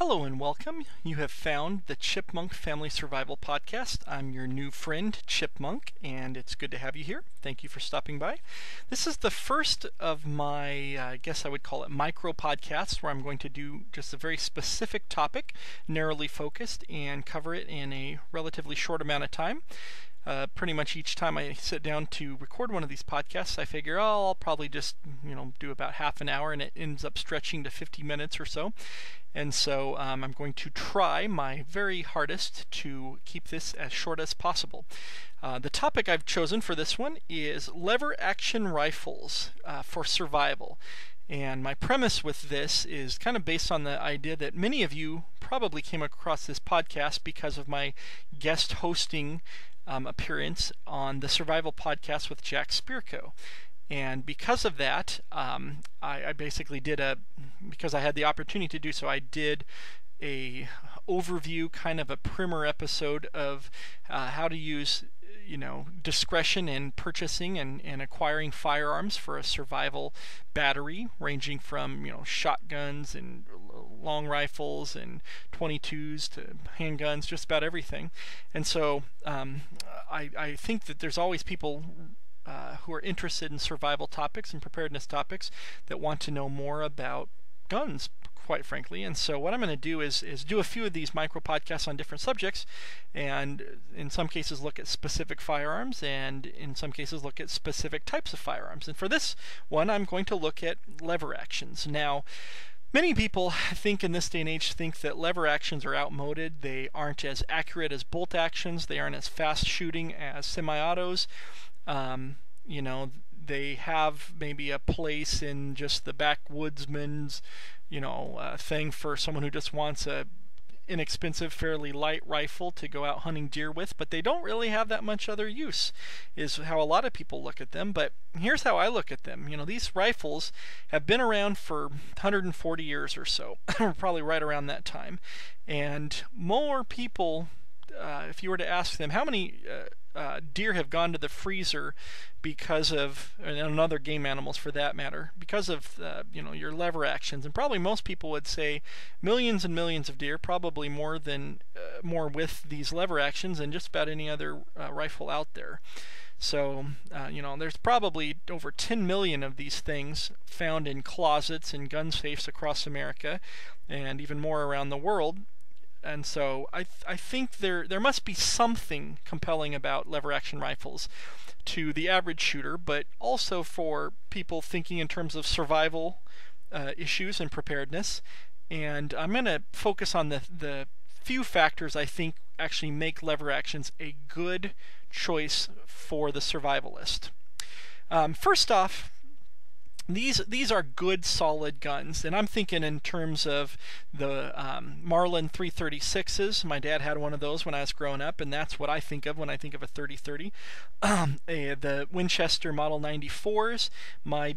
Hello and welcome. You have found the Chipmunk Family Survival Podcast. I'm your new friend, Chipmunk, and it's good to have you here. Thank you for stopping by. This is the first of my, I guess I would call it micro podcasts, where I'm going to do just a very specific topic, narrowly focused, and cover it in a relatively short amount of time. Pretty much each time I sit down to record one of these podcasts, I figure, I'll probably just, do about half an hour, and it ends up stretching to 50 minutes or so. And so I'm going to try my very hardest to keep this as short as possible. The topic I've chosen for this one is lever action rifles for survival. And my premise with this is kind of based on the idea that many of you probably came across this podcast because of my guest hosting appearance on the Survival Podcast with Jack Spirko. And because of that, I basically because I had the opportunity to do so, I did a overview, kind of a primer episode of how to use discretion in purchasing and acquiring firearms for a survival battery, ranging from shotguns and long rifles and 22s to handguns, just about everything. And so I think that there's always people who are interested in survival topics and preparedness topics that want to know more about guns, quite frankly. And so what I'm going to do is do a few of these micro podcasts on different subjects, and in some cases look at specific firearms, and in some cases look at specific types of firearms. And for this one, I'm going to look at lever actions. Now, many people in this day and age think that lever actions are outmoded. They aren't as accurate as bolt actions. They aren't as fast shooting as semi-autos. They have maybe a place in just the backwoodsman's, thing for someone who just wants a inexpensive, fairly light rifle to go out hunting deer with, but they don't really have that much other use, is how a lot of people look at them. But here's how I look at them. These rifles have been around for 140 years or so, probably right around that time. And more people, if you were to ask them how many deer have gone to the freezer because of, and other game animals for that matter, because of your lever actions, and probably most people would say millions and millions of deer, probably more with these lever actions than just about any other rifle out there. So there's probably over 10 million of these things found in closets and gun safes across America, and even more around the world. And so I think there must be something compelling about lever action rifles to the average shooter, but also for people thinking in terms of survival issues and preparedness. And I'm going to focus on the few factors I think actually make lever actions a good choice for the survivalist. First off, these are good, solid guns, and I'm thinking in terms of the Marlin 336s. My dad had one of those when I was growing up, and that's what I think of when I think of a 30-30. The Winchester Model 94s. My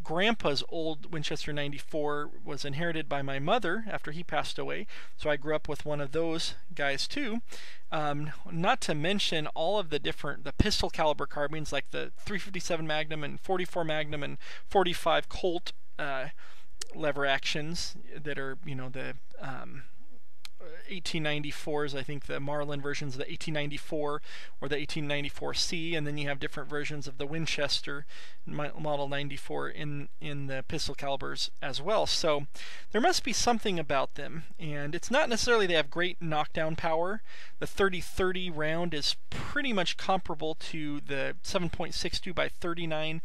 grandpa's old Winchester 94 was inherited by my mother after he passed away, so I grew up with one of those guys too. Not to mention all of the pistol caliber carbines, like the 357 Magnum and 44 Magnum and 45 Colt lever actions that are the 1894s. I think the Marlin versions of the 1894 or the 1894C, and then you have different versions of the Winchester Model 94 in the pistol calibers as well. So there must be something about them, and it's not necessarily they have great knockdown power. The 30-30 round is pretty much comparable to the 7.62 by 39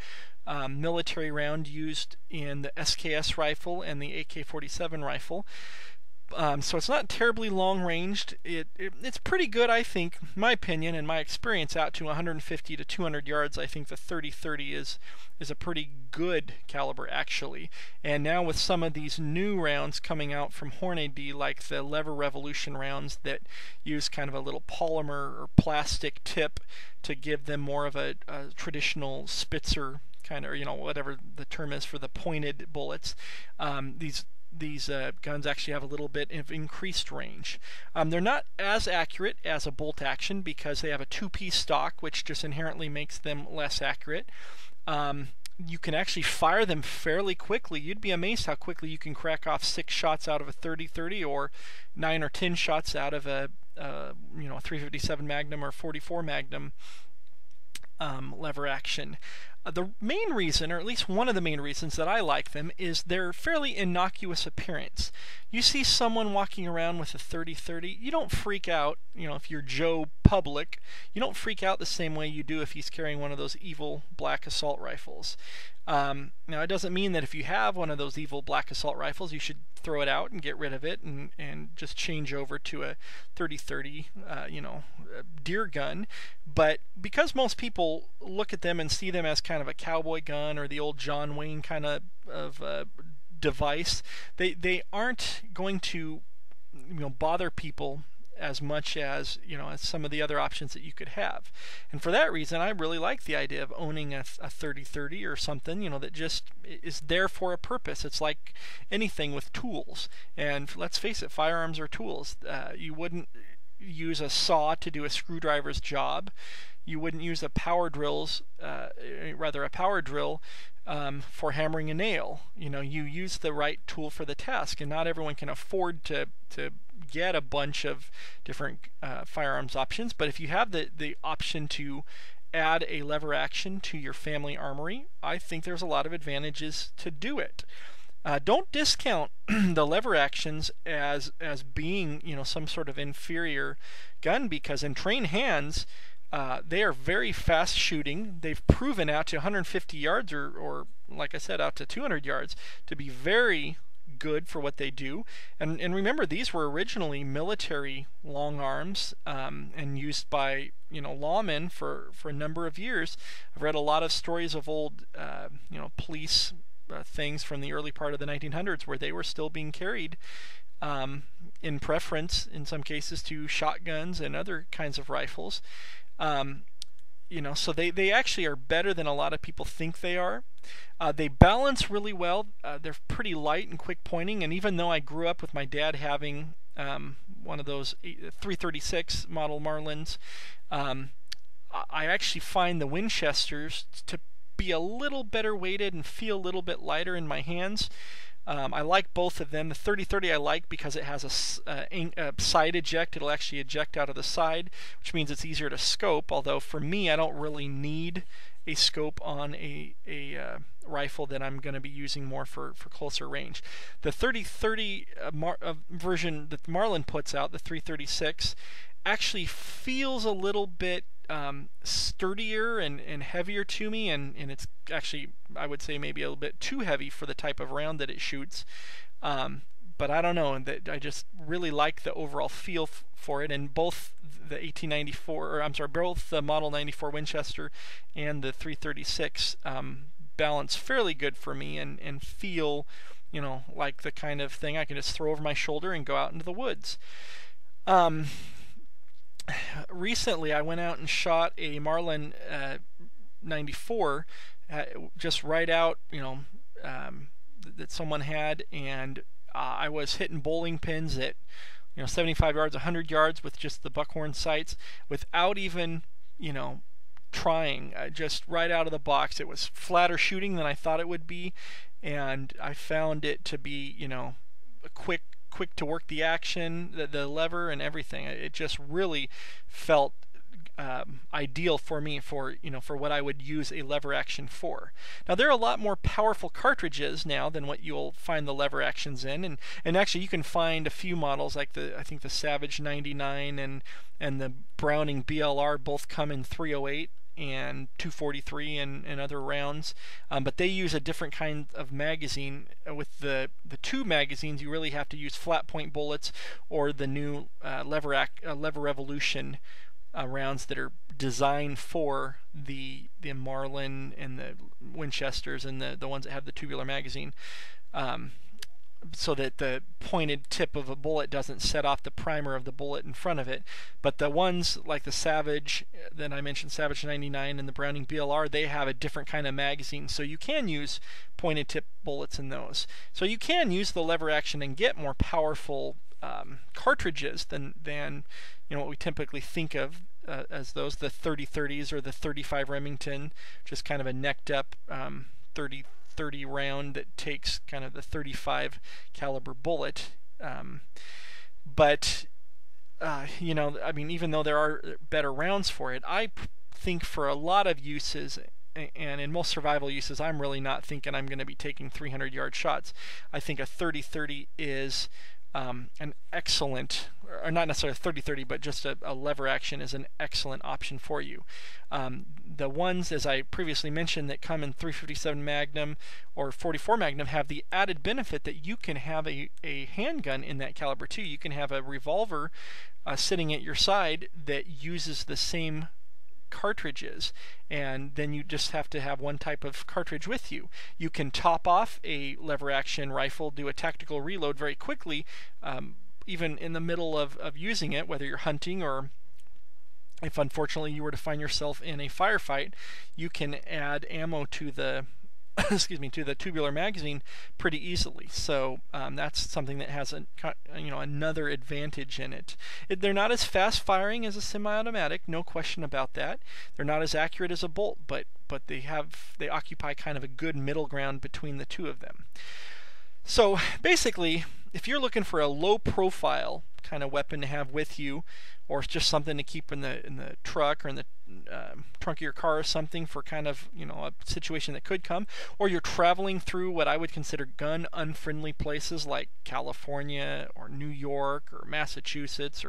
military round used in the SKS rifle and the AK-47 rifle. So it's not terribly long-ranged. It's pretty good, I think, my opinion and my experience, out to 150 to 200 yards. I think the 30-30 is a pretty good caliber, actually. And now with some of these new rounds coming out from Hornady, like the Lever Revolution rounds that use kind of a little polymer or plastic tip to give them more of a traditional Spitzer kind of, whatever the term is for the pointed bullets, these guns actually have a little bit of increased range. They're not as accurate as a bolt action because they have a two-piece stock, which just inherently makes them less accurate. You can actually fire them fairly quickly. You'd be amazed how quickly you can crack off 6 shots out of a 30-30, or 9 or 10 shots out of a 357 Magnum or 44 Magnum lever action. The main reason, or at least one of the main reasons that I like them, is their fairly innocuous appearance. You see someone walking around with a 30-30, you don't freak out. If you're Joe Public, you don't freak out the same way you do if he's carrying one of those evil black assault rifles. Now, it doesn't mean that if you have one of those evil black assault rifles, you should throw it out and get rid of it and just change over to a 30-30, deer gun. But because most people look at them and see them as kind of a cowboy gun or the old John Wayne kind of device, they aren't going to bother people as much as as some of the other options that you could have. And for that reason, I really like the idea of owning a 30-30 or something that just is there for a purpose. It's like anything with tools, and let's face it, firearms are tools. You wouldn't use a saw to do a screwdriver's job. You wouldn't use a power drill for hammering a nail. You use the right tool for the task, and not everyone can afford to get a bunch of different firearms options. But if you have the option to add a lever action to your family armory, I think there's a lot of advantages to do it. Don't discount the lever actions as being some sort of inferior gun, because in trained hands they are very fast shooting. They've proven out to 150 yards or like I said, out to 200 yards to be very good for what they do. And remember, these were originally military long arms and used by lawmen for a number of years. I've read a lot of stories of old police things from the early part of the 1900s where they were still being carried in preference in some cases to shotguns and other kinds of rifles. So they actually are better than a lot of people think they are. They balance really well. They're pretty light and quick pointing, and even though I grew up with my dad having one of those 336 model Marlins, I actually find the Winchesters to be a little better weighted and feel a little bit lighter in my hands. I like both of them. The 30-30 I like because it has a side eject. It'll actually eject out of the side, which means it's easier to scope, although for me I don't really need a scope on a rifle that I'm going to be using more for closer range. The 30-30 version that Marlin puts out, the 336, actually feels a little bit sturdier and heavier to me, and it's actually, I would say, maybe a little bit too heavy for the type of round that it shoots. But I don't know, and I just really like the overall feel for it. And both the 1894, or I'm sorry, both the Model 94 Winchester and the 336 balance fairly good for me and feel, like the kind of thing I can just throw over my shoulder and go out into the woods. Recently, I went out and shot a Marlin 94, just right out, that someone had, and I was hitting bowling pins at 75 yards, 100 yards with just the buckhorn sights without even trying. Just right out of the box. It was flatter shooting than I thought it would be, and I found it to be a quick to work the action, the lever and everything. It just really felt ideal for me for what I would use a lever action for. Now, there are a lot more powerful cartridges now than what you'll find the lever actions in, and actually you can find a few models like I think the Savage 99 and the Browning BLR both come in 308 and 243 and other rounds, but they use a different kind of magazine. With the two magazines, you really have to use flat point bullets or the new Lever Revolution rounds that are designed for the Marlin and the Winchesters and the ones that have the tubular magazine, so that the pointed tip of a bullet doesn't set off the primer of the bullet in front of it. But the ones like the Savage that I mentioned, Savage 99 and the Browning BLR, they have a different kind of magazine, so you can use pointed tip bullets in those. So you can use the lever action and get more powerful cartridges than what we typically think of as those, the 30-30s or the 35 Remington, just kind of a necked up 30 round that takes kind of the 35 caliber bullet. But I mean, even though there are better rounds for it, I think for a lot of uses, and in most survival uses, I'm really not thinking I'm going to be taking 300-yard shots. I think a 30-30 is an excellent, or not necessarily a 30-30, but just a lever action is an excellent option for you. The ones, as I previously mentioned, that come in 357 Magnum or 44 Magnum have the added benefit that you can have a handgun in that caliber too. You can have a revolver sitting at your side that uses the same cartridges, and then you just have to have one type of cartridge with you. You can top off a lever action rifle, do a tactical reload very quickly, even in the middle of using it, whether you're hunting or if unfortunately you were to find yourself in a firefight. You can add ammo to the excuse me, to the tubular magazine pretty easily. So that's something that has another advantage in it. They're not as fast firing as a semi-automatic, no question about that. They're not as accurate as a bolt, but they occupy kind of a good middle ground between the two of them. So basically, if you're looking for a low profile kind of weapon to have with you, or just something to keep in the truck or in the trunk of your car or something for kind of a situation that could come, or you're traveling through what I would consider gun unfriendly places like California or New York or Massachusetts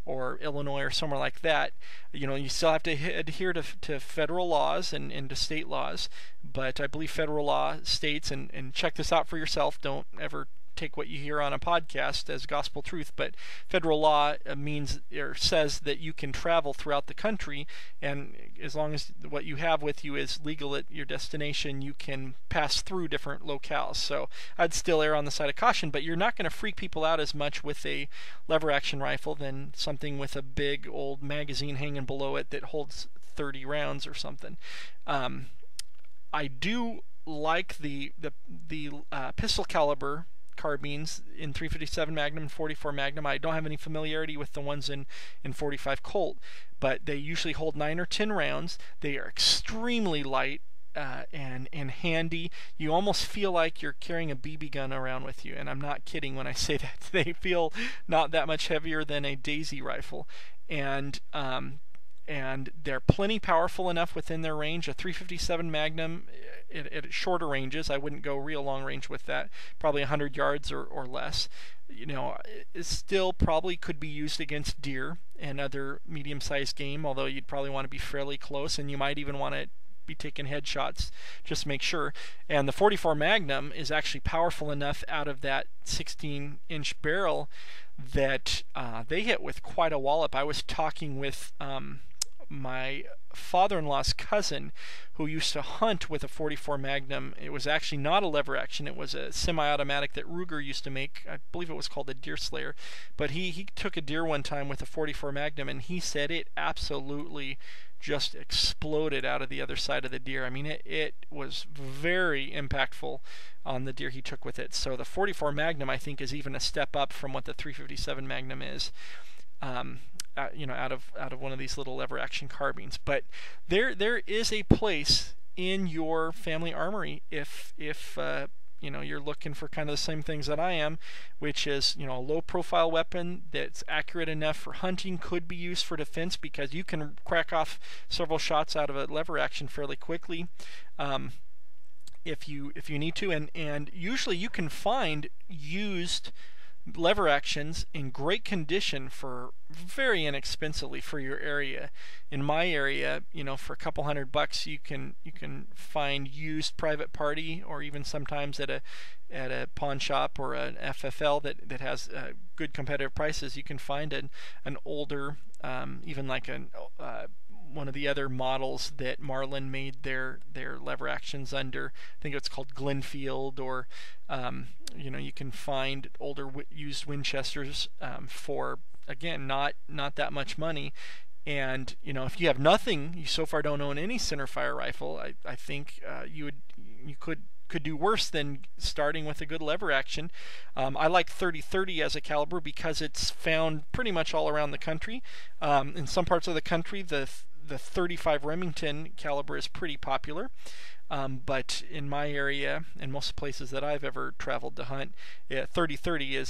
or Illinois or somewhere like that, you still have to adhere to federal laws and to state laws. But I believe federal law states, and check this out for yourself, don't ever take what you hear on a podcast as gospel truth, but federal law means or says that you can travel throughout the country, and as long as what you have with you is legal at your destination, you can pass through different locales. So I'd still err on the side of caution, but you're not going to freak people out as much with a lever action rifle than something with a big old magazine hanging below it that holds 30 rounds or something. I do like the pistol caliber carbines in 357 Magnum and 44 Magnum. I don't have any familiarity with the ones in 45 Colt, but they usually hold 9 or 10 rounds. They are extremely light and handy. You almost feel like you're carrying a BB gun around with you, and I'm not kidding when I say that. They feel not that much heavier than a Daisy rifle, and they're plenty powerful enough within their range. A 357 Magnum at shorter ranges, I wouldn't go real long range with that, probably 100 yards or less. It still probably could be used against deer and other medium-sized game, although you'd probably want to be fairly close, and you might even want to be taking headshots just to make sure. And the 44 Magnum is actually powerful enough out of that 16-inch barrel that they hit with quite a wallop. I was talking with my father-in-law's cousin who used to hunt with a 44 Magnum. It was actually not a lever action. It was a semi-automatic that Ruger used to make. I believe it was called a Deer Slayer. But he took a deer one time with a 44 Magnum, and he said it absolutely just exploded out of the other side of the deer. I mean, it was very impactful on the deer he took with it. So the 44 Magnum, I think, is even a step up from what the 357 Magnum is. Out of one of these little lever action carbines. But there is a place in your family armory if you're looking for kind of the same things that I am, which is a low profile weapon that's accurate enough for hunting, could be used for defense because you can crack off several shots out of a lever action fairly quickly. If you need to, and usually you can find used lever actions in great condition for very inexpensively for your area. In my area, for a couple $100 you can find used private party, or even sometimes at a pawn shop or an FFL that has good competitive prices. You can find an older, even like one of the other models that Marlin made their lever actions under. I think it's called Glenfield, or you can find older used Winchesters for, again, not that much money. And if you have nothing, you so far don't own any centerfire rifle, I think you could do worse than starting with a good lever action. I like 30-30 as a caliber because it's found pretty much all around the country. In some parts of the country, the the 35 Remington caliber is pretty popular. But in my area and most places that I've ever traveled to hunt, 30-30 is